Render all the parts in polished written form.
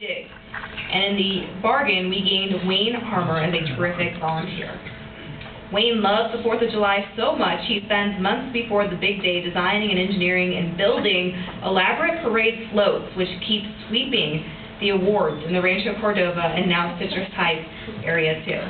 did. And in the bargain, we gained Wayne Harmer as a terrific volunteer. Wayne loves the 4th of July so much, he spends months before the big day designing and engineering and building elaborate parade floats, which keep sweeping the awards in the Rancho Cordova and now Citrus Heights area too.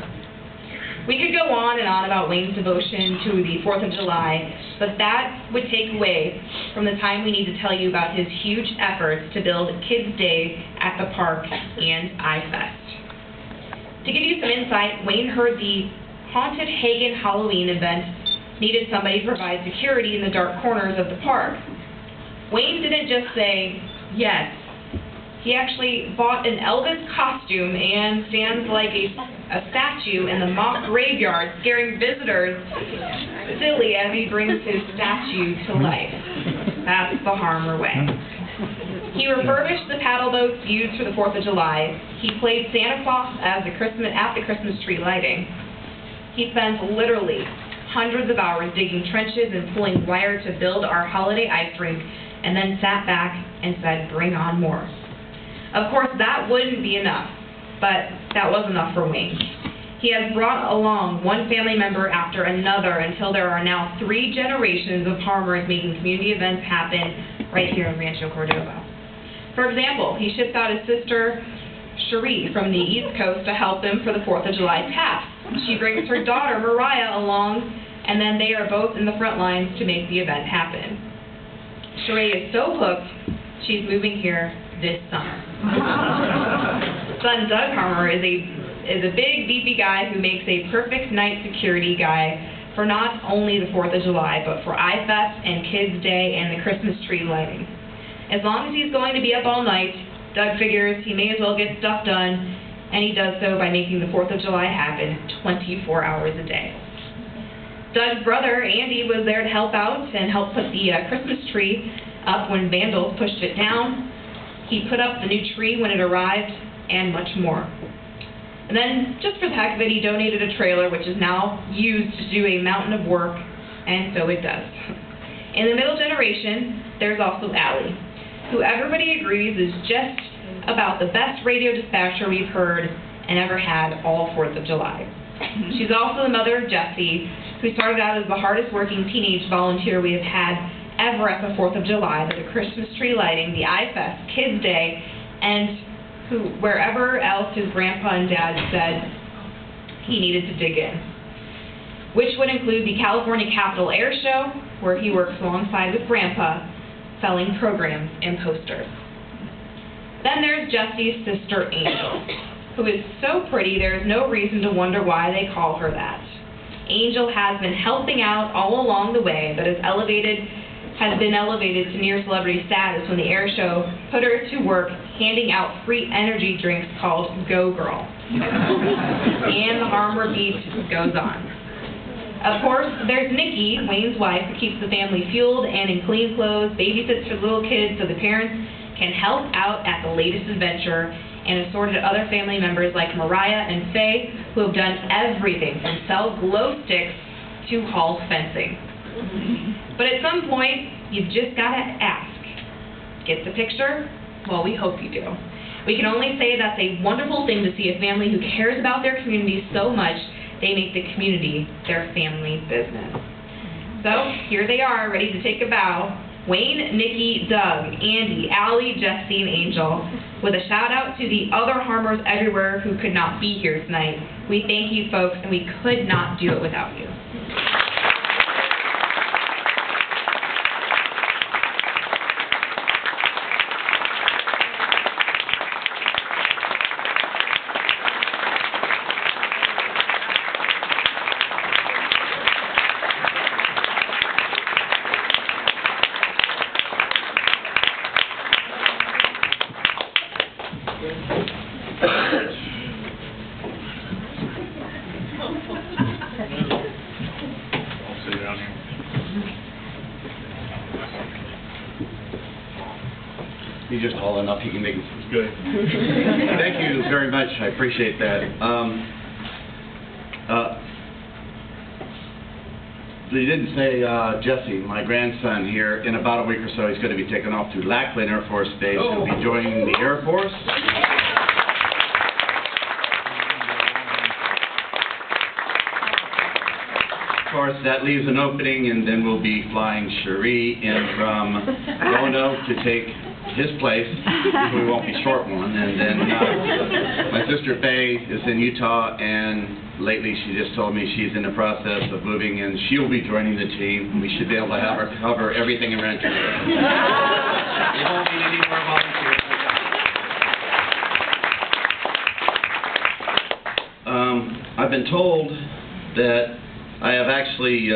We could go on and on about Wayne's devotion to the 4th of July, but that would take away from the time we need to tell you about his huge efforts to build Kids Day at the park and iFest. To give you some insight, Wayne heard the haunted Hagen Halloween event needed somebody to provide security in the dark corners of the park. Wayne didn't just say yes. He actually bought an Elvis costume and stands like a statue in the mock graveyard, scaring visitors silly as he brings his statue to life. That's the Harmer way. He refurbished the paddle boats used for the 4th of July. He played Santa Claus at the Christmas tree lighting. He spends literally hundreds of hours digging trenches and pulling wire to build our holiday ice rink, and then sat back and said, "Bring on more." Of course, that wouldn't be enough, but that was enough for Wayne. He has brought along one family member after another until there are now 3 generations of Harmers making community events happen right here in Rancho Cordova. For example, he ships out his sister, Cherie, from the East Coast to help him for the 4th of July task. She brings her daughter, Mariah, along, and then they are both in the front lines to make the event happen. Cherie is so hooked, she's moving here this summer. Son Doug Harmer is a big, beefy guy who makes a perfect night security guy for not only the 4th of July, but for iFest and Kids Day and the Christmas tree lighting. As long as he's going to be up all night, Doug figures he may as well get stuff done, and he does so by making the 4th of July happen 24 hours a day. Doug's brother, Andy, was there to help out and help put the Christmas tree up when vandals pushed it down. He put up the new tree when it arrived, and much more. And then, just for the heck of it, he donated a trailer, which is now used to do a mountain of work, and so it does. In the middle generation, there's also Allie, who everybody agrees is just about the best radio dispatcher we've heard and ever had all 4th of July. She's also the mother of Jesse, who started out as the hardest working teenage volunteer we have had ever at the 4th of July, with the Christmas tree lighting, the iFest, Kids Day, and wherever else his grandpa and dad said he needed to dig in, which would include the California Capitol Air Show, where he works alongside with grandpa, selling programs and posters. Then there's Jesse's sister, Angel, who is so pretty there is no reason to wonder why they call her that. Angel has been helping out all along the way, but has been elevated to near celebrity status when the air show put her to work handing out free energy drinks called Go Girl. And the Harmer beat goes on. Of course, there's Nikki, Wayne's wife, who keeps the family fueled and in clean clothes, babysits for little kids so the parents can help out at the latest adventure, and assorted other family members like Mariah and Faye, who have done everything from sell glow sticks to haul fencing. But at some point, you've just got to ask. Get the picture? Well, we hope you do. We can only say that's a wonderful thing to see a family who cares about their community so much they make the community their family business. So, here they are, ready to take a bow. Wayne, Nikki, Doug, Andy, Allie, Jesse, and Angel, with a shout out to the other Harmers everywhere who could not be here tonight. We thank you folks, and we could not do it without you. He's just tall enough, he can make it good. Thank you very much, I appreciate that. They didn't say Jesse, my grandson here, in about a week or so, he's going to be taken off to Lackland Air Force Base. He'll be joining the Air Force. Of course, that leaves an opening, and then we'll be flying Cherie in from Roanoke to take his place. We won't be short one. And then my sister Faye is in Utah, and lately she just told me she's in the process of moving, and she'll be joining the team. We should be able to have her cover everything in Rancho Cordova. We won't need any more volunteers. I've been told that I have actually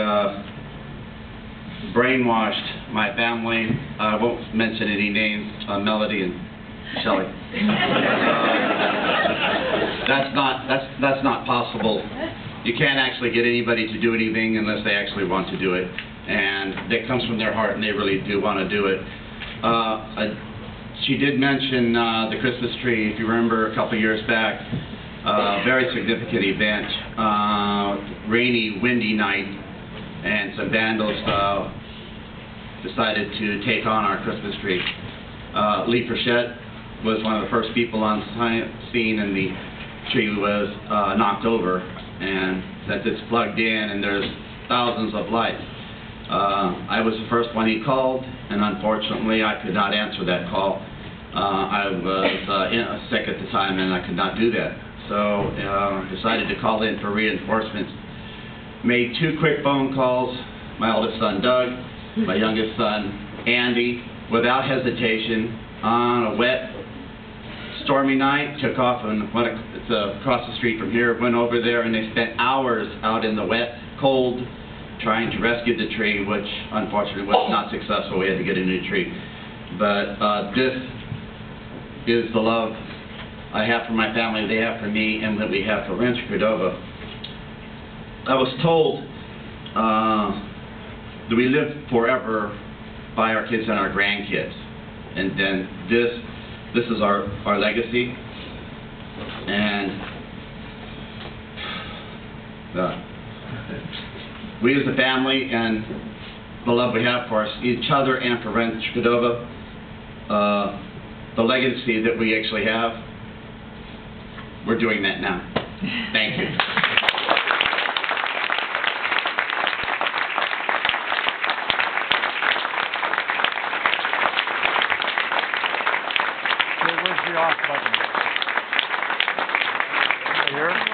brainwashed my family. I won't mention any names, Melody and Shelley. That's not possible. You can't actually get anybody to do anything unless they actually want to do it, and that comes from their heart, and they really do want to do it. She did mention the Christmas tree. If you remember a couple years back, very significant event, rainy, windy night, and some vandals decided to take on our Christmas tree. Lee Frechette was one of the first people on scene, and the tree was knocked over, and since it's plugged in and there's thousands of lights, I was the first one he called, and unfortunately I could not answer that call. I was sick at the time, and I could not do that. So decided to call in for reinforcements. Made 2 quick phone calls. My oldest son Doug, my youngest son Andy, without hesitation, on a wet, stormy night, took off and went across the street from here, went over there, and they spent hours out in the wet, cold, trying to rescue the tree, which unfortunately was not successful. We had to get a new tree. But this is the love I have for my family, they have for me, and that we have for Rancho Cordova. I was told that we live forever by our kids and our grandkids, and then this is our legacy, and we as a family and the love we have for each other and for Rancho Cordova, the legacy that we actually have, we're doing that now. Thank you. Where's the off button? Right here?